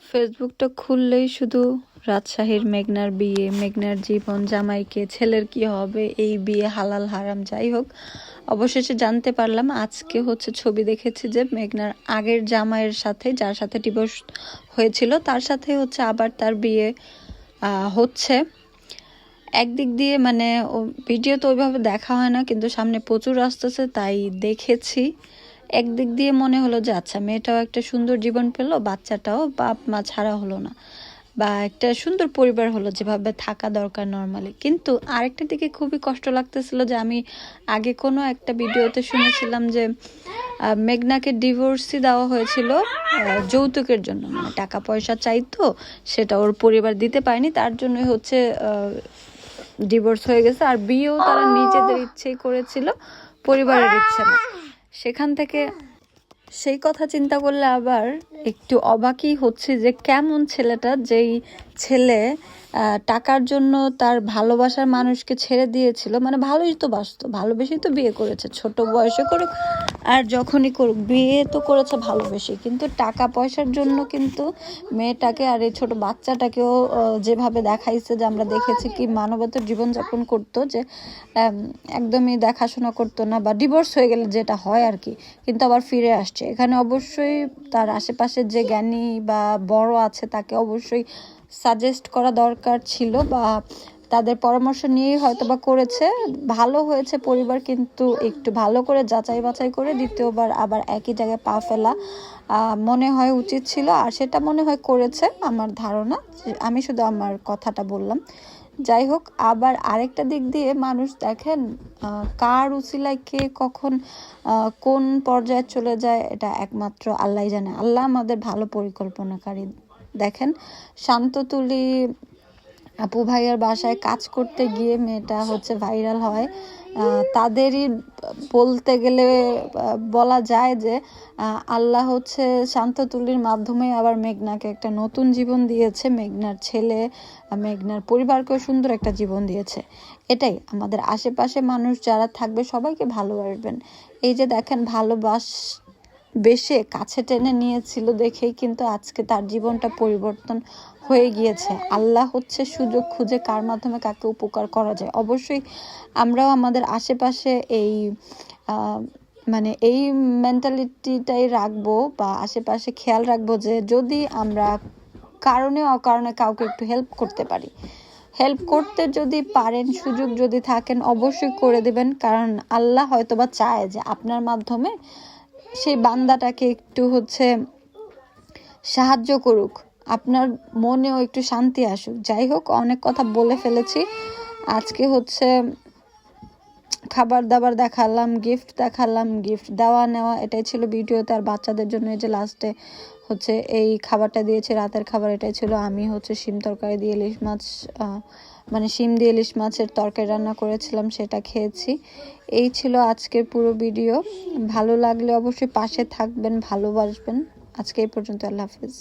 ফেসবুকটা খুললেই শুধু রাজশাহীর মেঘনার বিয়ে, মেঘনার জীবন, জামাইকে ছেলের কি হবে, এই বিয়ে হালাল হারাম যাই হোক, অবশেষে জানতে পারলাম আজকে হচ্ছে ছবি দেখেছি যে মেঘনার আগের জামাইয়ের সাথে, যার সাথে ডিভোর্স হয়েছিল, তার সাথে হচ্ছে আবার তার বিয়ে হচ্ছে। একদিক দিয়ে মানে ভিডিও তো ওইভাবে দেখা হয় না, কিন্তু সামনে প্রচুর আসতেছে তাই দেখেছি। একদিক দিয়ে মনে হলো যে আচ্ছা, মেয়েটাও একটা সুন্দর জীবন পেলো, বাচ্চাটাও বাপ মা ছাড়া হলো না, বা একটা সুন্দর পরিবার হলো যেভাবে থাকা দরকার নর্মালি। কিন্তু আরেকটা দিকে খুবই কষ্ট লাগতেছিল যে আমি আগে কোনো একটা ভিডিওতে শুনেছিলাম যে মেঘনাকে ডিভোর্সই দেওয়া হয়েছিল যৌতুকের জন্য, মানে টাকা পয়সা চাইতো, সেটা ওর পরিবার দিতে পারেনি, তার জন্যই হচ্ছে ডিভোর্স হয়ে গেছে। আর বিয়েও তারা নিজেদের ইচ্ছেই করেছিল, পরিবারের ইচ্ছে না। সেখান থেকে সেই কথা চিন্তা করলে আবার একটু অবাকই হচ্ছে যে কেমন ছেলেটা, যেই ছেলে টাকার জন্য তার ভালোবাসার মানুষকে ছেড়ে দিয়েছিল, মানে ভালোই তো বাসতো, ভালোবেসেই তো বিয়ে করেছে, ছোট বয়সে করুক আর যখনই করুক, বিয়ে তো করেছে ভালোবেসে, কিন্তু টাকা পয়সার জন্য কিন্তু মেয়েটাকে আর এই ছোট বাচ্চাটাকেও যেভাবে দেখাইছে, যে আমরা দেখেছি কি মানবতার জীবনযাপন করতো, যে একদমই দেখাশোনা করতো না, বা ডিভোর্স হয়ে গেলে যেটা হয় আর কি, কিন্তু আবার ফিরে আসছে। এখানে অবশ্যই তার আশেপাশে যে জ্ঞানী বা বড় আছে তাকে অবশ্যই সাজেস্ট করা দরকার ছিল, বা তাদের পরামর্শ নিয়েই হয়তো বা করেছে। ভালো হয়েছে পরিবার, কিন্তু একটু ভালো করে যাচাই বাছাই করে দ্বিতীয়বার আবার একই জায়গায় পা ফেলা মনে হয় উচিত ছিল, আর সেটা মনে হয় করেছে আমার ধারণা। আমি শুধু আমার কথাটা বললাম। যাই হোক, আবার আরেকটা দিক দিয়ে মানুষ দেখেন কার উসিলায় কে কখন কোন পর্যায়ে চলে যায়, এটা একমাত্র আল্লাহই জানে। আল্লাহ আমাদের ভালো পরিকল্পনাকারী। দেখেন, শান্ততুলি আপু ভাইয়ার বাসায় কাজ করতে গিয়ে মেয়েটা হচ্ছে ভাইরাল হয়। তাদেরই বলতে গেলে বলা যায় যে আল্লাহ হচ্ছে শান্ততুলির মাধ্যমে আবার মেঘনাকে একটা নতুন জীবন দিয়েছে, মেঘনার ছেলে মেঘনার পরিবারকেও সুন্দর একটা জীবন দিয়েছে। এটাই আমাদের আশেপাশে মানুষ যারা থাকবে সবাইকে ভালোবাসবেন। এই যে দেখেন, বেশে কাছে টেনে নিয়েছিল দেখেই কিন্তু আজকে তার জীবনটা পরিবর্তন হয়ে গিয়েছে। আল্লাহ হচ্ছে সুযোগ খুঁজে কার মাধ্যমে কাকে উপকার করা যায়। অবশ্যই আমরাও আমাদের আশেপাশে এই মানে এই মেন্টালিটিটাই রাখবো, বা আশেপাশে খেয়াল রাখবো যে যদি আমরা কারণে অকারণে কাউকে একটু হেল্প করতে পারি, হেল্প করতে যদি পারেন, সুযোগ যদি থাকেন, অবশ্যই করে দেবেন। কারণ আল্লাহ হয়তোবা চায় যে আপনার মাধ্যমে সেই বান্দাটাকে একটু হচ্ছে সাহায্য করুক, আপনার মনেও একটু শান্তি আসুক। যাই হোক, অনেক কথা বলে ফেলেছি। আজকে হচ্ছে খাবার দাবার দেখালাম, গিফট দেখালাম, গিফট দেওয়া নেওয়া, এটাই ছিল ভিডিওতে। আর বাচ্চাদের জন্য এই যে লাস্টে হচ্ছে এই খাবারটা দিয়েছে, রাতের খাবার এটাই ছিল। আমি হচ্ছে শিম তরকারি দিয়ে ইলিশ মাছ, মানে শিম দিয়ে ইলিশ মাছের তরকারি রান্না করেছিলাম, সেটা খেয়েছি। এই ছিল আজকের পুরো ভিডিও। ভালো লাগলে অবশ্যই পাশে থাকবেন, ভালোবাসবেন। আজকে এই পর্যন্ত, আল্লাহ হাফিজ।